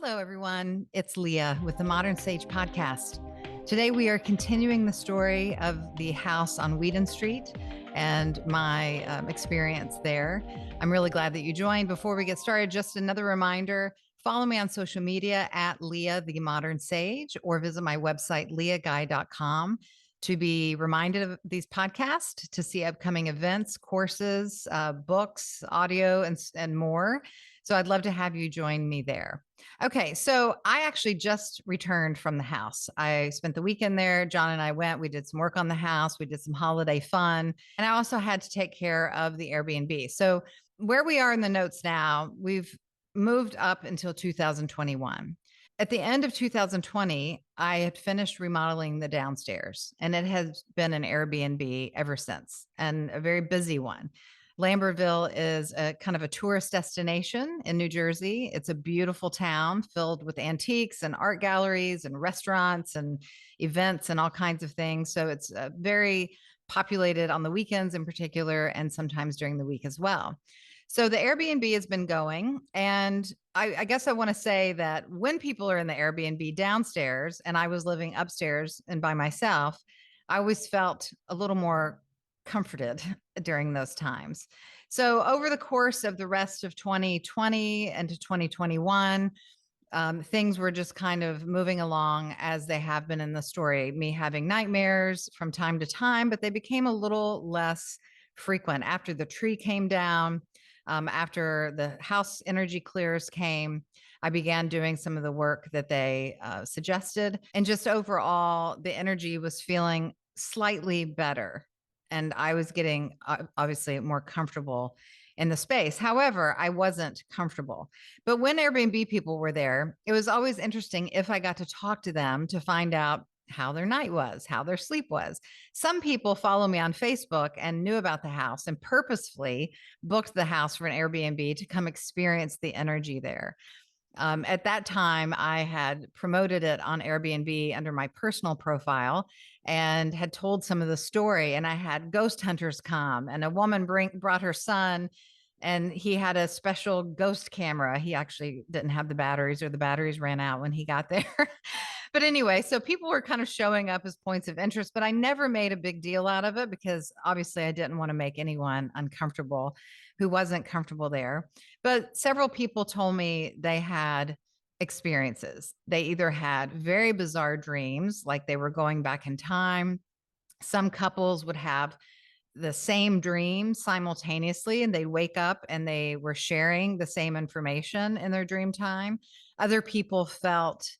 Hello, everyone. It's Leah with the Modern Sage podcast. Today, we are continuing the story of the house on Weeden Street and my experience there. I'm really glad that you joined. Before we get started, just another reminder, follow me on social media at Leah the Modern Sage or visit my website, leahguy.com, to be reminded of these podcasts, to see upcoming events, courses, books, audio, and more. So I'd love to have you join me there. Okay, so I actually just returned from the house. I spent the weekend there. John and I went. We did some work on the house. We did some holiday fun. And I also had to take care of the Airbnb. So where we are in the notes now, we've moved up until 2021. At the end of 2020, I had finished remodeling the downstairs, and it has been an Airbnb ever since, and a very busy one. Lambertville is a kind of a tourist destination in New Jersey. It's a beautiful town filled with antiques and art galleries and restaurants and events and all kinds of things. So it's very populated on the weekends in particular, and sometimes during the week as well. So the Airbnb has been going, and I guess I want to say that when people are in the Airbnb downstairs and I was living upstairs and by myself, I always felt a little more comforted during those times. So over the course of the rest of 2020 and to 2021, things were just kind of moving along as they have been in the story, me having nightmares from time to time, but they became a little less frequent after the tree came down. After the house energy clears came, I began doing some of the work that they suggested. And just overall, the energy was feeling slightly better. And I was getting obviously more comfortable in the space. However, I wasn't comfortable. But when Airbnb people were there, it was always interesting if I got to talk to them to find out how their night was, how their sleep was. Some people follow me on Facebook and knew about the house and purposefully booked the house for an Airbnb to come experience the energy there. At that time, I had promoted it on Airbnb under my personal profile and had told some of the story. And I had ghost hunters come, and a woman brought her son, and he had a special ghost camera. He actually didn't have the batteries, or the batteries ran out when he got there. But anyway, so people were kind of showing up as points of interest, but I never made a big deal out of it because obviously I didn't want to make anyone uncomfortable who wasn't comfortable there. But several people told me they had experiences. They either had very bizarre dreams, like they were going back in time. Some couples would have the same dream simultaneously, and they'd wake up and they were sharing the same information in their dream time. Other people felt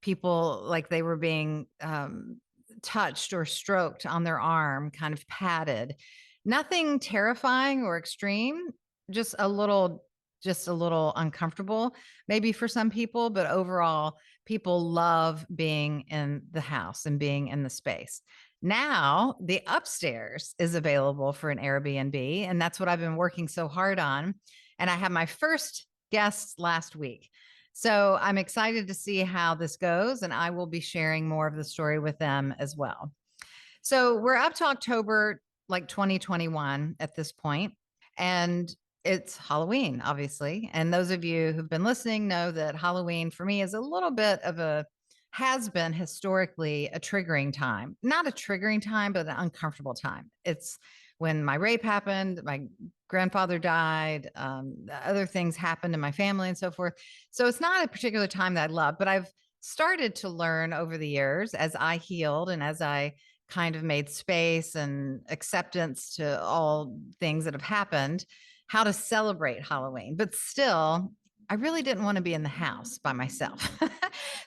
people like they were being touched or stroked on their arm, kind of patted. Nothing terrifying or extreme, just a little uncomfortable maybe for some people, but overall people love being in the house and being in the space. Now the upstairs is available for an Airbnb, and that's what I've been working so hard on. And I had my first guests last week. So I'm excited to see how this goes, and I will be sharing more of the story with them as well. So we're up to October, like 2021 at this point, and it's Halloween, obviously. And those of you who've been listening know that Halloween for me is a little bit of has been historically a triggering time. Not a triggering time, but an uncomfortable time. It's when my rape happened, my grandfather died, other things happened in my family and so forth. So it's not a particular time that I love, but I've started to learn over the years as I healed and as I kind of made space and acceptance to all things that have happened, how to celebrate Halloween. But still, I really didn't want to be in the house by myself.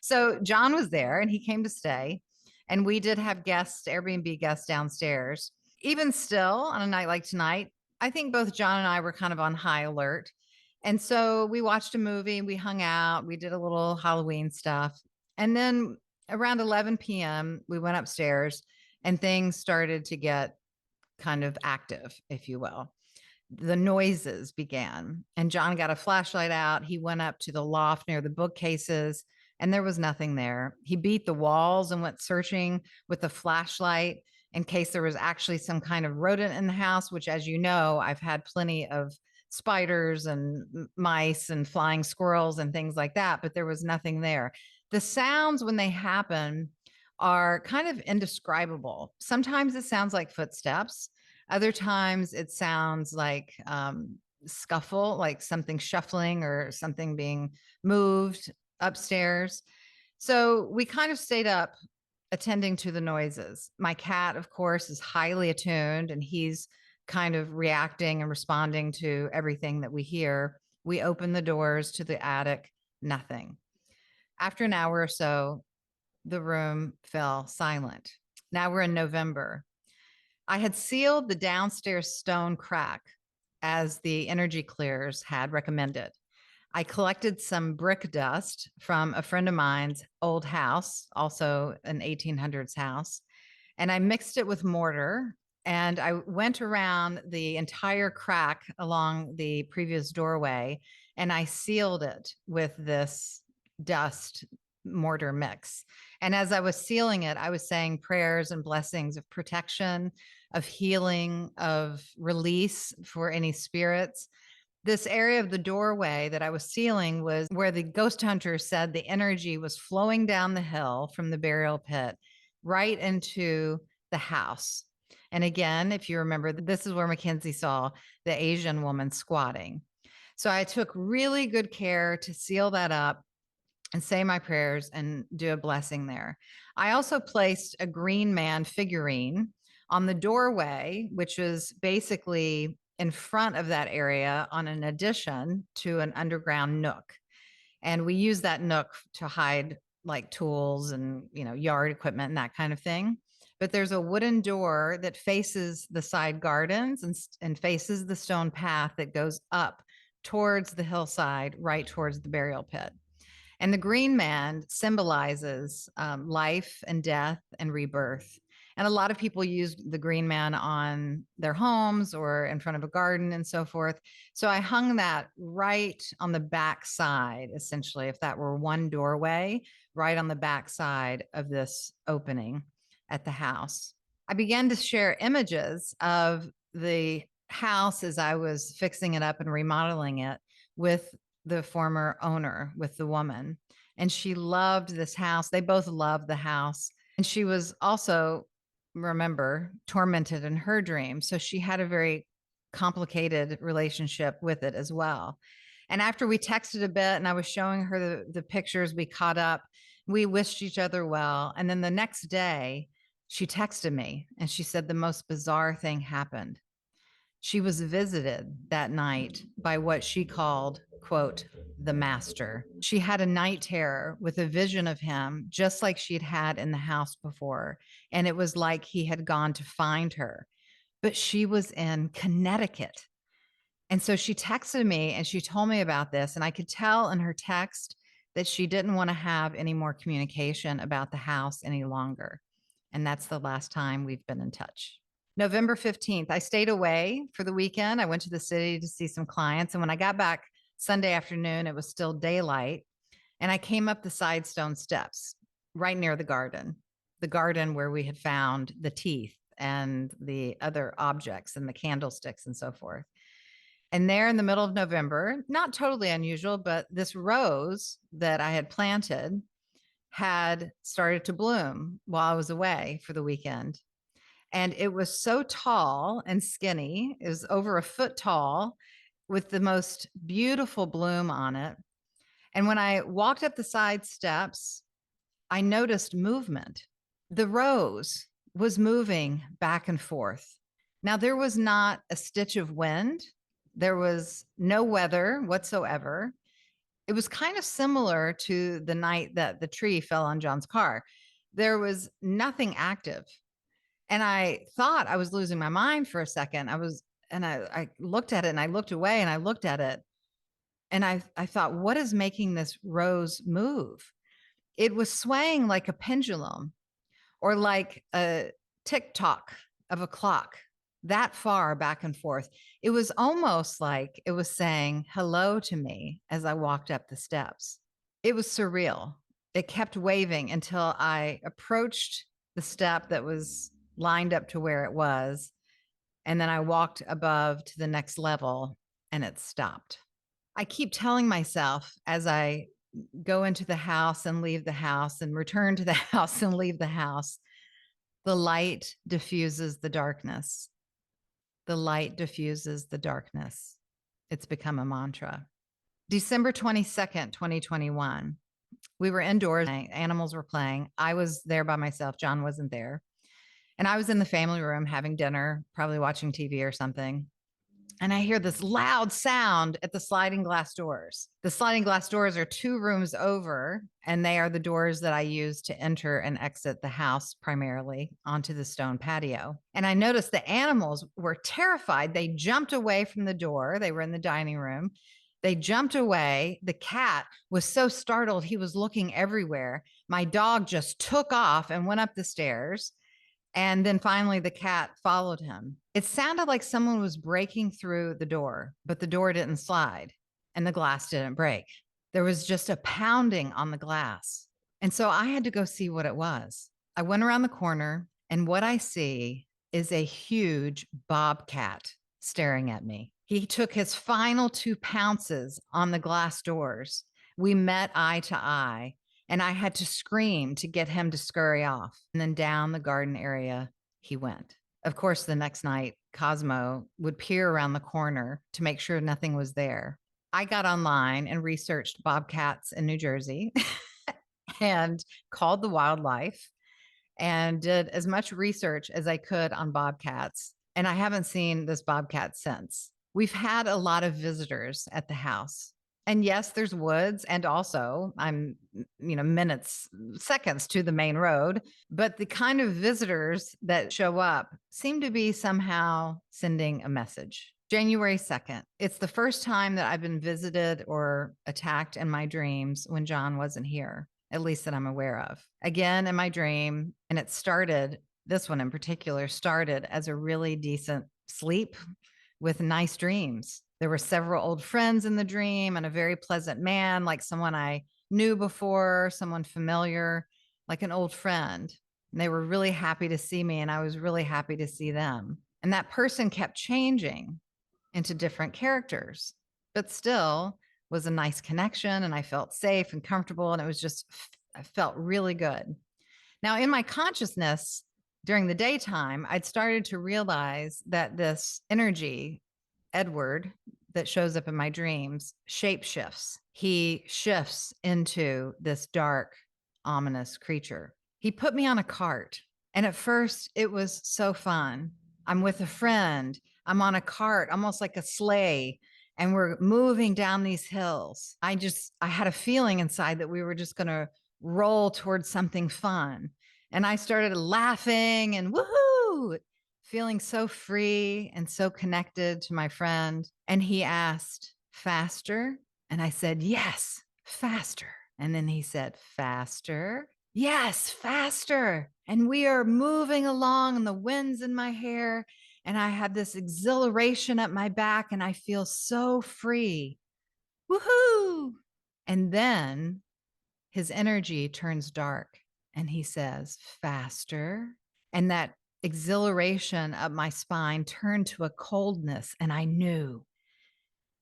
So John was there and he came to stay. And we did have guests, Airbnb guests downstairs. Even still, on a night like tonight, I think both John and I were kind of on high alert. And so we watched a movie, we hung out, we did a little Halloween stuff. And then around 11 p.m., we went upstairs and things started to get kind of active, if you will. The noises began, and John got a flashlight out. He went up to the loft near the bookcases, and there was nothing there. He beat the walls and went searching with the flashlight in case there was actually some kind of rodent in the house, which, as you know, I've had plenty of spiders and mice and flying squirrels and things like that, but there was nothing there. The sounds when they happen are kind of indescribable. Sometimes it sounds like footsteps. Other times it sounds like scuffle, like something shuffling or something being moved upstairs. So we kind of stayed up attending to the noises. My cat, of course, is highly attuned and he's kind of reacting and responding to everything that we hear. We open the doors to the attic, nothing. After an hour or so, the room fell silent. Now we're in November. I had sealed the downstairs stone crack as the energy clears had recommended. I collected some brick dust from a friend of mine's old house, also an 1800s house, and I mixed it with mortar. And I went around the entire crack along the previous doorway and I sealed it with this dust mortar mix. And as I was sealing it, I was saying prayers and blessings of protection, of healing, of release for any spirits. This area of the doorway that I was sealing was where the ghost hunter said the energy was flowing down the hill from the burial pit right into the house. And again, if you remember, this is where Mackenzie saw the Asian woman squatting. So I took really good care to seal that up and say my prayers and do a blessing there. I also placed a green man figurine on the doorway, which was basically in front of that area on an addition to an underground nook. And we use that nook to hide like tools and, yard equipment and that kind of thing. But there's a wooden door that faces the side gardens and faces the stone path that goes up towards the hillside, right towards the burial pit. And the green man symbolizes life and death and rebirth. And a lot of people use the green man on their homes or in front of a garden and so forth. So I hung that right on the back side, essentially, if that were one doorway, right on the back side of this opening at the house. I began to share images of the house as I was fixing it up and remodeling it with the former owner, with the woman. And she loved this house. They both loved the house. And she was also, remember, tormented in her dream. So she had a very complicated relationship with it as well. And after we texted a bit and I was showing her the pictures, we caught up, we wished each other well. And then the next day, she texted me and she said the most bizarre thing happened. She was visited that night by what she called, quote, the master. She had a night terror with a vision of him, just like she'd had in the house before. And it was like he had gone to find her. But she was in Connecticut. And so she texted me and she told me about this. And I could tell in her text that she didn't want to have any more communication about the house any longer. And that's the last time we've been in touch. November 15th, I stayed away for the weekend. I went to the city to see some clients. And when I got back Sunday afternoon, it was still daylight. And I came up the side stone steps right near the garden where we had found the teeth and the other objects and the candlesticks and so forth. And there in the middle of November, not totally unusual, but this rose that I had planted had started to bloom while I was away for the weekend. And it was so tall and skinny. It was over a foot tall with the most beautiful bloom on it. And when I walked up the side steps, I noticed movement. The rose was moving back and forth. Now, there was not a stitch of wind. There was no weather whatsoever. It was kind of similar to the night that the tree fell on John's car. There was nothing active. And I thought I was losing my mind for a second. I looked at it and I looked away and I looked at it. And I thought, what is making this rose move? It was swaying like a pendulum or like a tick tock of a clock that far back and forth. It was almost like it was saying hello to me as I walked up the steps. It was surreal. It kept waving until I approached the step that was lined up to where it was. And then I walked above to the next level and it stopped. I keep telling myself as I go into the house and leave the house and return to the house and leave the house, the light diffuses the darkness. The light diffuses the darkness. It's become a mantra. December 22nd, 2021. We were indoors, animals were playing. I was there by myself. John wasn't there. And I was in the family room having dinner, probably watching TV or something. And I hear this loud sound at the sliding glass doors. The sliding glass doors are 2 rooms over, and they are the doors that I use to enter and exit the house primarily onto the stone patio. And I noticed the animals were terrified. They jumped away from the door. They were in the dining room. They jumped away. The cat was so startled, he was looking everywhere. My dog just took off and went up the stairs. And then finally, the cat followed him. It sounded like someone was breaking through the door, but the door didn't slide and the glass didn't break. There was just a pounding on the glass. And so I had to go see what it was. I went around the corner, and what I see is a huge bobcat staring at me. He took his final 2 pounces on the glass doors. We met eye to eye. And I had to scream to get him to scurry off. And then down the garden area he went. Of course, the next night, Cosmo would peer around the corner to make sure nothing was there. I got online and researched bobcats in New Jersey and called the wildlife and did as much research as I could on bobcats. And I haven't seen this bobcat since. We've had a lot of visitors at the house. And yes, there's woods, and also I'm, minutes, seconds to the main road. But the kind of visitors that show up seem to be somehow sending a message. January 2nd. It's the first time that I've been visited or attacked in my dreams when John wasn't here, at least that I'm aware of. Again, in my dream, and it started, this one in particular, started as a really decent sleep with nice dreams. There were several old friends in the dream and a very pleasant man, like someone I knew before, someone familiar, like an old friend. And they were really happy to see me, and I was really happy to see them. And that person kept changing into different characters, but still was a nice connection, and I felt safe and comfortable, and it was just, I felt really good. Now, in my consciousness during the daytime, I'd started to realize that this energy, Edward, that shows up in my dreams, shape shifts. He shifts into this dark, ominous creature. He put me on a cart. And at first, it was so fun. I'm with a friend. I'm on a cart, almost like a sleigh, and we're moving down these hills. I had a feeling inside that we were just going to roll towards something fun. And I started laughing and woohoo, feeling so free and so connected to my friend. And he asked, faster? And I said, yes, faster. And then he said, faster? Yes, faster. And we are moving along, and the wind's in my hair. And I have this exhilaration at my back, and I feel so free. Woohoo! And then his energy turns dark, and he says, faster. And that exhilaration up my spine turned to a coldness, and I knew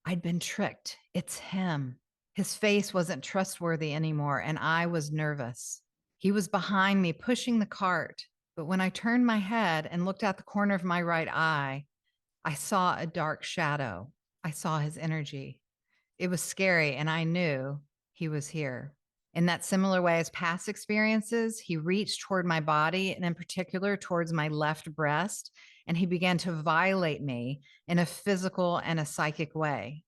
I'd been tricked. It's him. His face wasn't trustworthy anymore, and I was nervous. He was behind me, pushing the cart. But when I turned my head and looked out the corner of my right eye, I saw a dark shadow. I saw his energy. It was scary, and I knew he was here. In that similar way as past experiences, he reached toward my body, and in particular towards my left breast, and he began to violate me in a physical and a psychic way.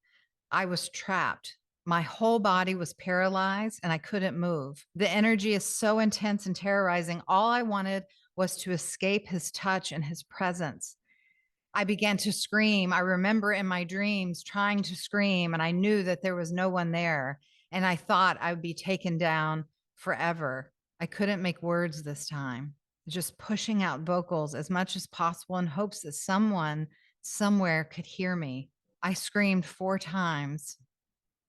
I was trapped. My whole body was paralyzed, and I couldn't move. The energy is so intense and terrorizing. All I wanted was to escape his touch and his presence. I began to scream. I remember in my dreams trying to scream, and I knew that there was no one there. And I thought I would be taken down forever. I couldn't make words this time, just pushing out vocals as much as possible in hopes that someone somewhere could hear me. I screamed 4 times,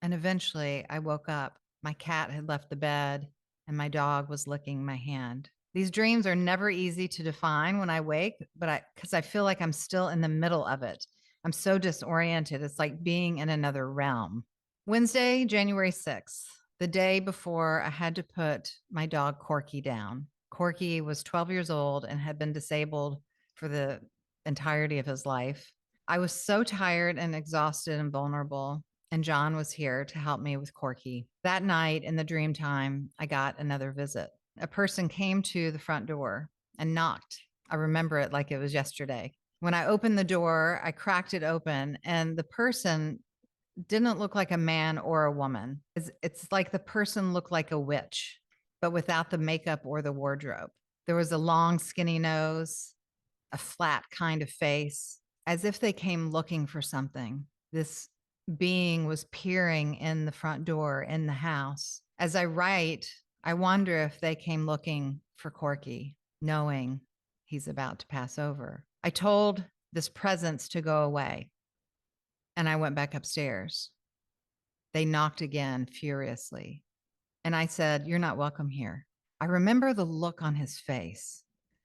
and eventually I woke up. My cat had left the bed, and my dog was licking my hand. These dreams are never easy to define when I wake, but because I feel like I'm still in the middle of it. I'm so disoriented. It's like being in another realm. Wednesday, January 6th, the day before I had to put my dog Corky down. Corky was 12 years old and had been disabled for the entirety of his life. I was so tired and exhausted and vulnerable, and John was here to help me with Corky. That night in the dream time, I got another visit. A person came to the front door and knocked. I remember it like it was yesterday. When I opened the door, I cracked it open, and the person didn't look like a man or a woman. It's like the person looked like a witch, but without the makeup or the wardrobe. There was a long, skinny nose, a flat kind of face, as if they came looking for something. This being was peering in the front door in the house. As I write, I wonder if they came looking for Corky, knowing he's about to pass over. I told this presence to go away, and I went back upstairs. They knocked again furiously, and I said, "You're not welcome here." I remember the look on his face.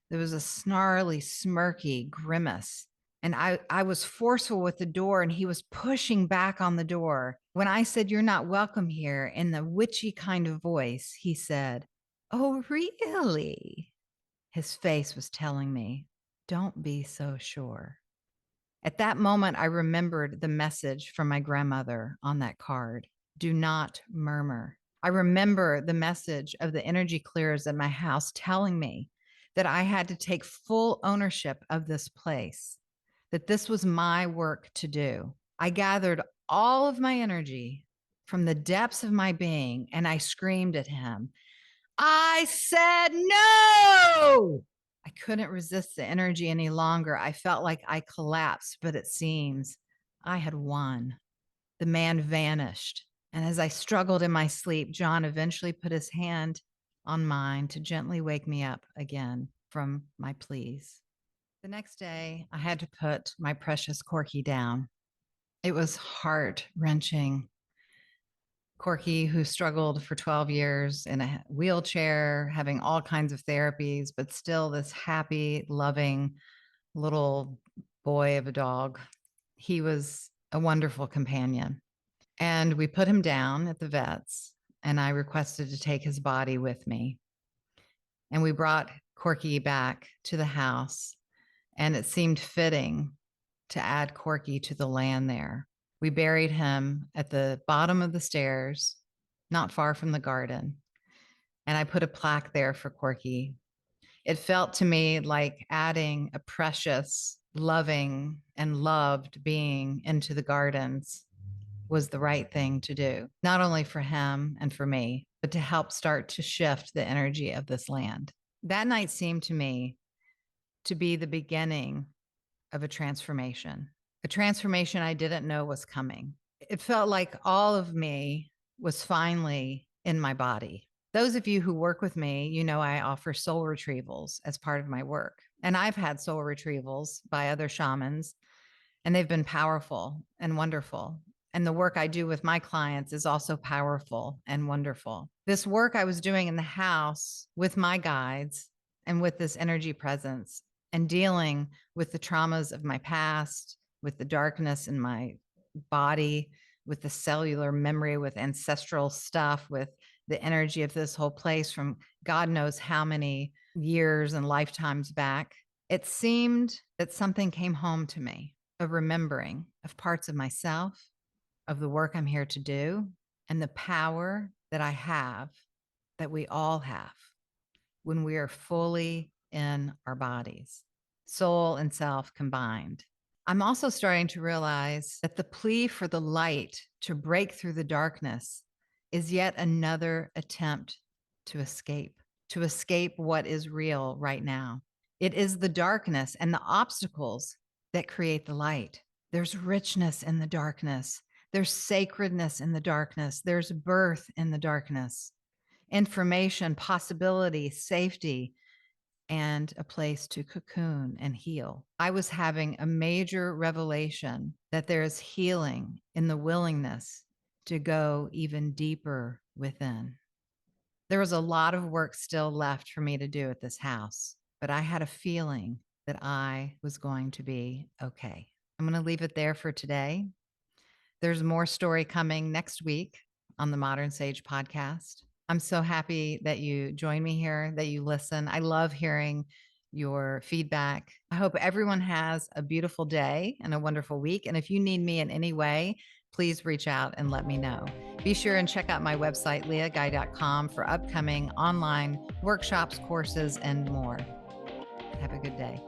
There was a snarly, smirky grimace. And I was forceful with the door, and he was pushing back on the door. When I said, "You're not welcome here," in the witchy kind of voice, he said, "Oh, really?" His face was telling me, "Don't be so sure." At that moment, I remembered the message from my grandmother on that card: do not murmur. I remember the message of the energy clears in my house telling me that I had to take full ownership of this place, that this was my work to do. I gathered all of my energy from the depths of my being and I screamed at him, "I said no!" I couldn't resist the energy any longer. I felt like I collapsed, but it seems I had won. The man vanished. And as I struggled in my sleep, John eventually put his hand on mine to gently wake me up again from my pleas. The next day, I had to put my precious Corky down. It was heart wrenching. Corky, who struggled for 12 years in a wheelchair, having all kinds of therapies, but still this happy, loving little boy of a dog. He was a wonderful companion. And we put him down at the vet's, and I requested to take his body with me. And we brought Corky back to the house, and it seemed fitting to add Corky to the land there. We buried him at the bottom of the stairs, not far from the garden. And I put a plaque there for Corky. It felt to me like adding a precious, loving, and loved being into the gardens was the right thing to do, not only for him and for me, but to help start to shift the energy of this land. That night seemed to me to be the beginning of a transformation I didn't know was coming. It felt like all of me was finally in my body. Those of you who work with me, you know I offer soul retrievals as part of my work. And I've had soul retrievals by other shamans, and they've been powerful and wonderful. And the work I do with my clients is also powerful and wonderful. This work I was doing in the house with my guides and with this energy presence and dealing with the traumas of my past, with the darkness in my body, with the cellular memory, with ancestral stuff, with the energy of this whole place from God knows how many years and lifetimes back. It seemed that something came home to me, a remembering of parts of myself, of the work I'm here to do, and the power that I have, that we all have, when we are fully in our bodies, soul and self combined. I'm also starting to realize that the plea for the light to break through the darkness is yet another attempt to escape what is real right now. It is the darkness and the obstacles that create the light. There's richness in the darkness. There's sacredness in the darkness. There's birth in the darkness, information, possibility, safety, and a place to cocoon and heal. I was having a major revelation that there is healing in the willingness to go even deeper within. There was a lot of work still left for me to do at this house, but I had a feeling that I was going to be okay. I'm going to leave it there for today. There's more story coming next week on the Modern Sage podcast. I'm so happy that you join me here, that you listen. I love hearing your feedback. I hope everyone has a beautiful day and a wonderful week. And if you need me in any way, please reach out and let me know. Be sure and check out my website, leahguy.com, for upcoming online workshops, courses, and more. Have a good day.